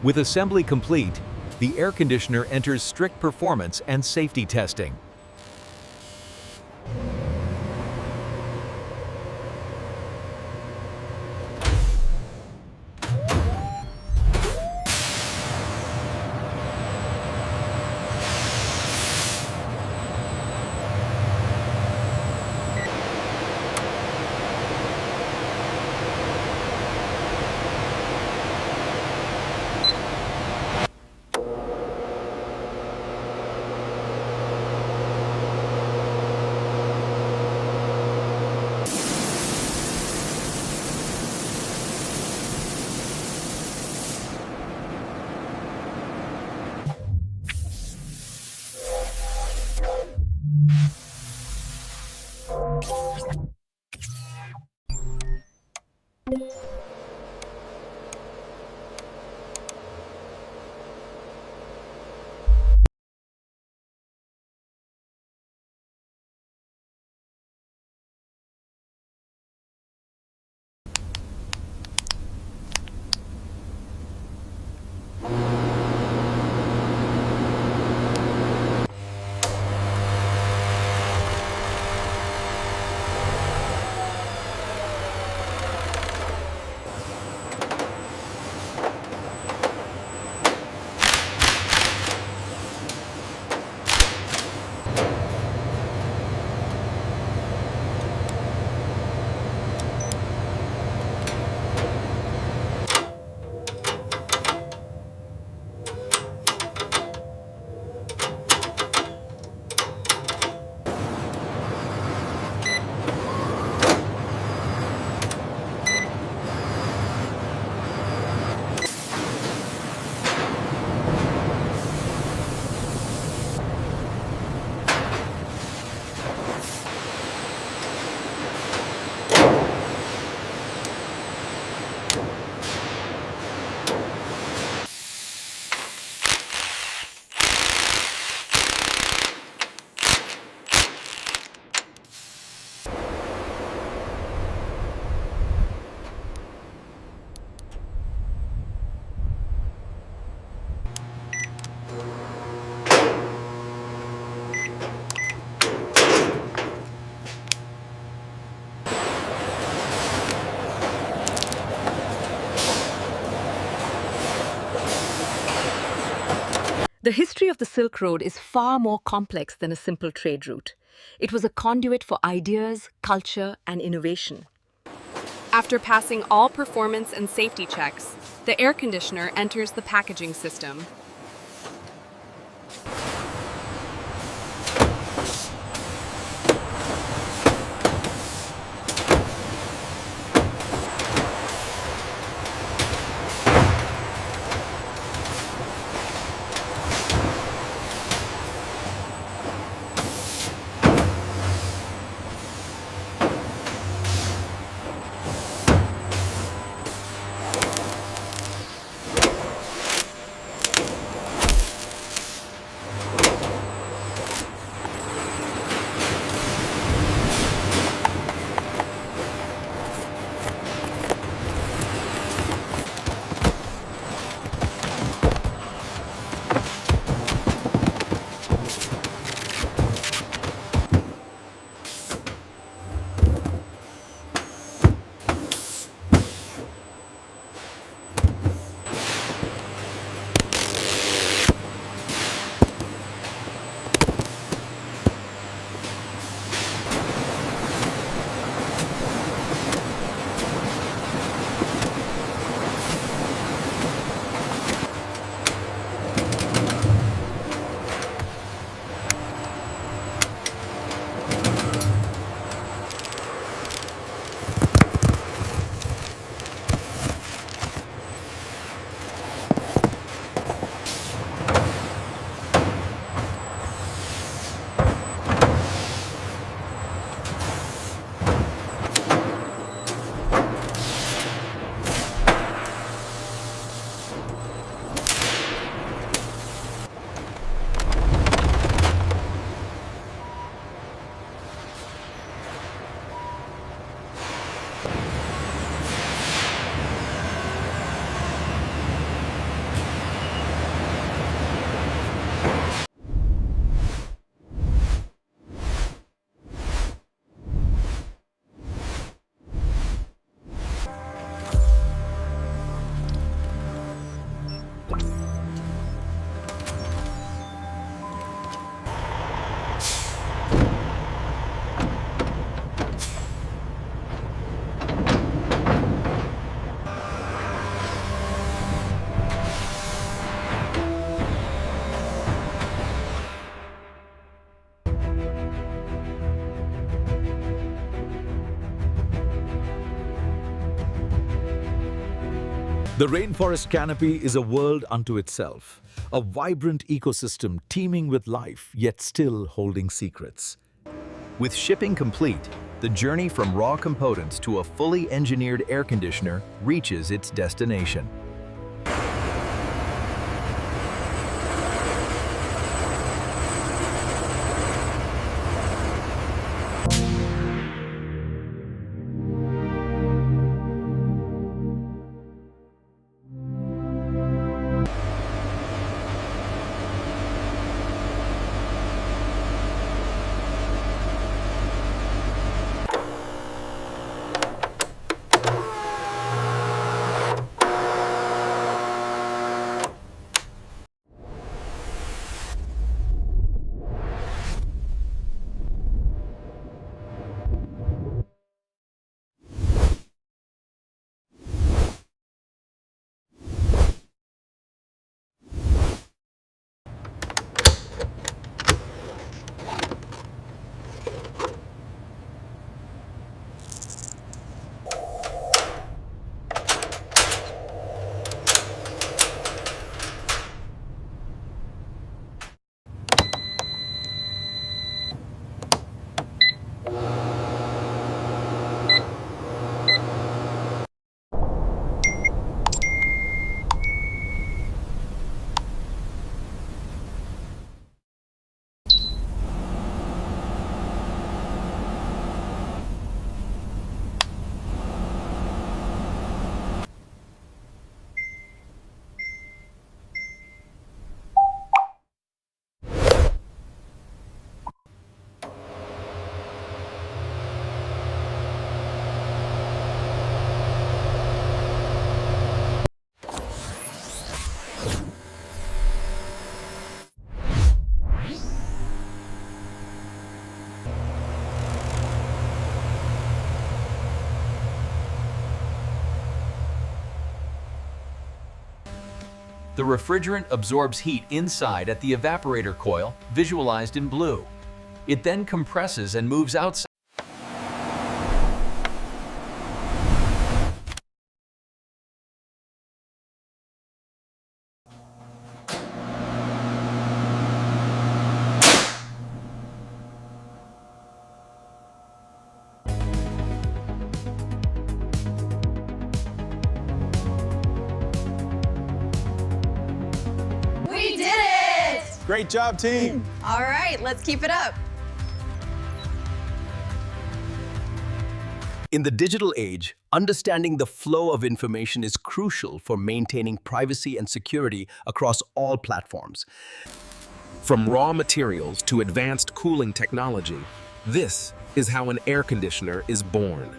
With assembly complete, the air conditioner enters strict performance and safety testing. The history of the Silk Road is far more complex than a simple trade route. It was a conduit for ideas, culture, and innovation. After passing all performance and safety checks, the air conditioner enters the packaging system. The rainforest canopy is a world unto itself, a vibrant ecosystem teeming with life, yet still holding secrets. With shipping complete, the journey from raw components to a fully engineered air conditioner reaches its destination. The refrigerant absorbs heat inside at the evaporator coil, visualized in blue. It then compresses and moves outside. We did it! Great job, team. All right, let's keep it up. In the digital age, understanding the flow of information is crucial for maintaining privacy and security across all platforms. From raw materials to advanced cooling technology, this is how an air conditioner is born.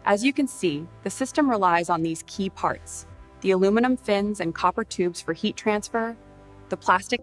As you can see, the system relies on these key parts: the aluminum fins and copper tubes for heat transfer, the plastic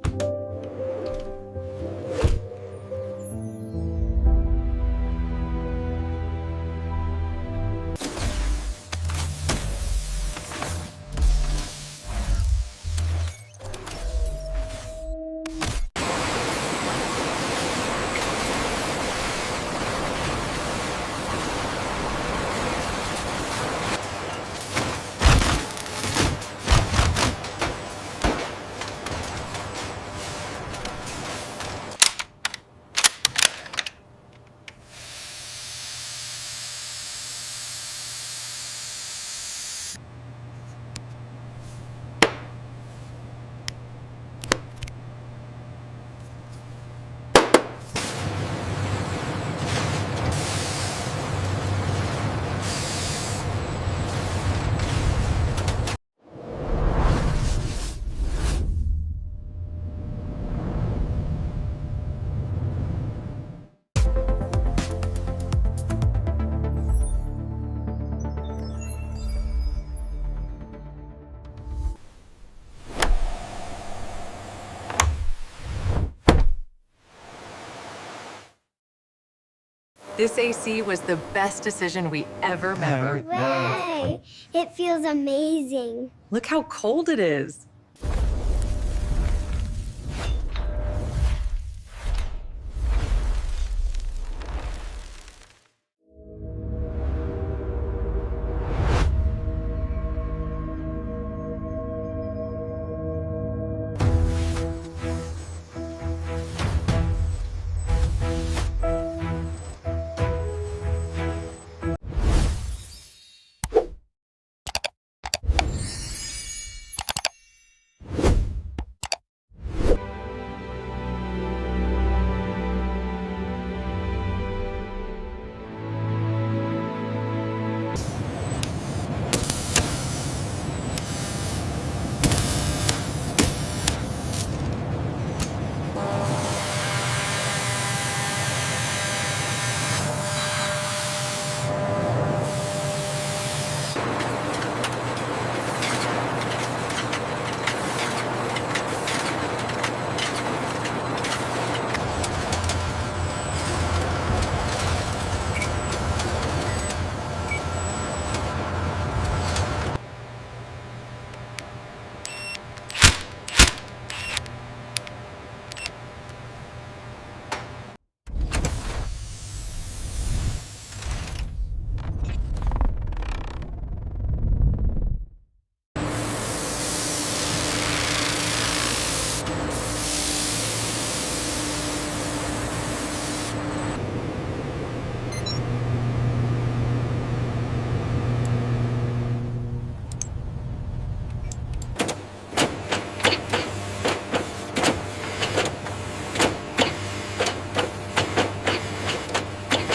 This AC was the best decision we ever made. Hooray! It feels amazing. Look how cold it is.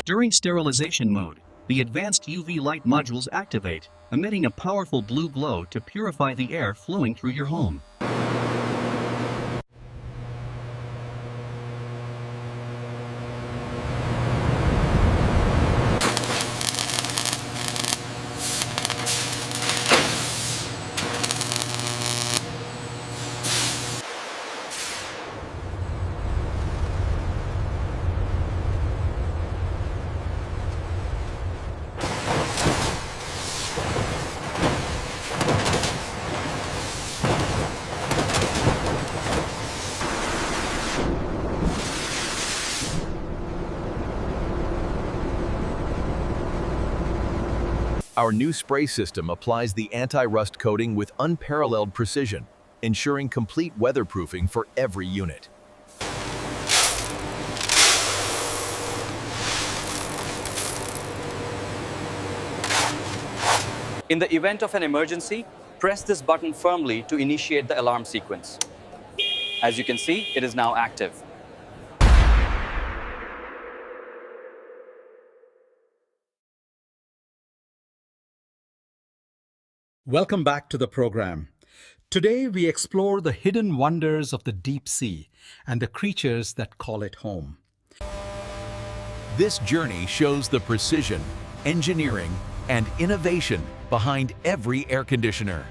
During sterilization mode, the advanced UV light modules activate, emitting a powerful blue glow to purify the air flowing through your home. Our new spray system applies the anti-rust coating with unparalleled precision, ensuring complete weatherproofing for every unit. In the event of an emergency, press this button firmly to initiate the alarm sequence. As you can see, it is now active. Welcome back to the program. Today we explore the hidden wonders of the deep sea and the creatures that call it home. This journey shows the precision, engineering, and innovation behind every air conditioner.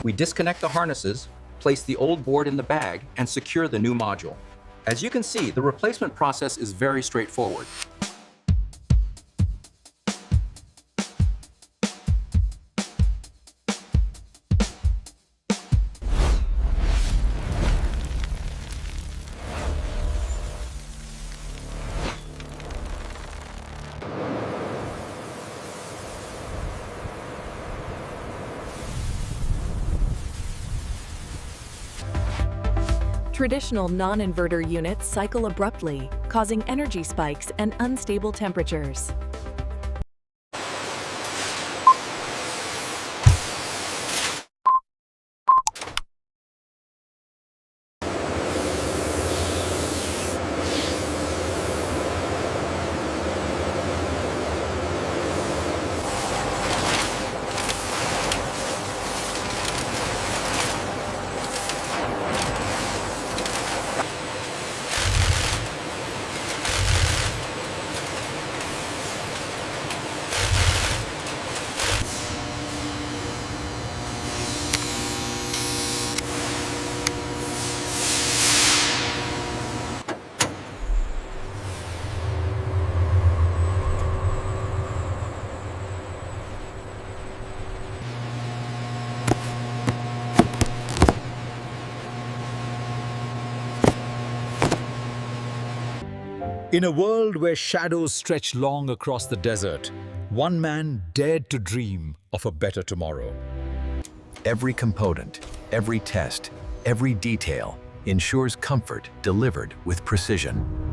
We disconnect the harnesses, place the old board in the bag, and secure the new module. As you can see, the replacement process is very straightforward. Traditional non-inverter units cycle abruptly, causing energy spikes and unstable temperatures. In a world where shadows stretch long across the desert, one man dared to dream of a better tomorrow. Every component, every test, every detail ensures comfort delivered with precision.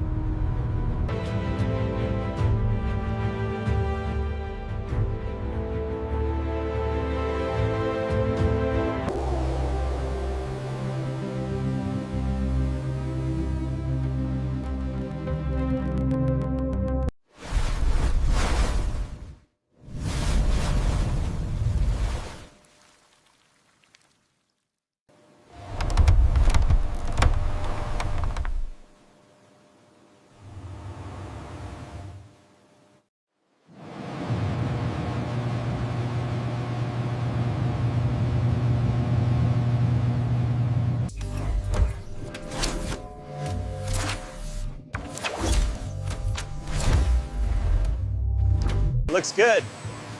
Looks good.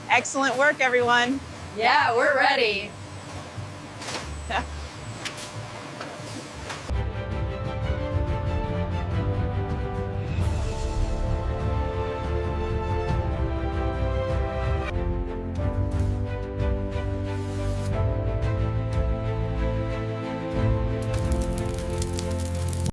Excellent work, everyone. Yeah, we're ready.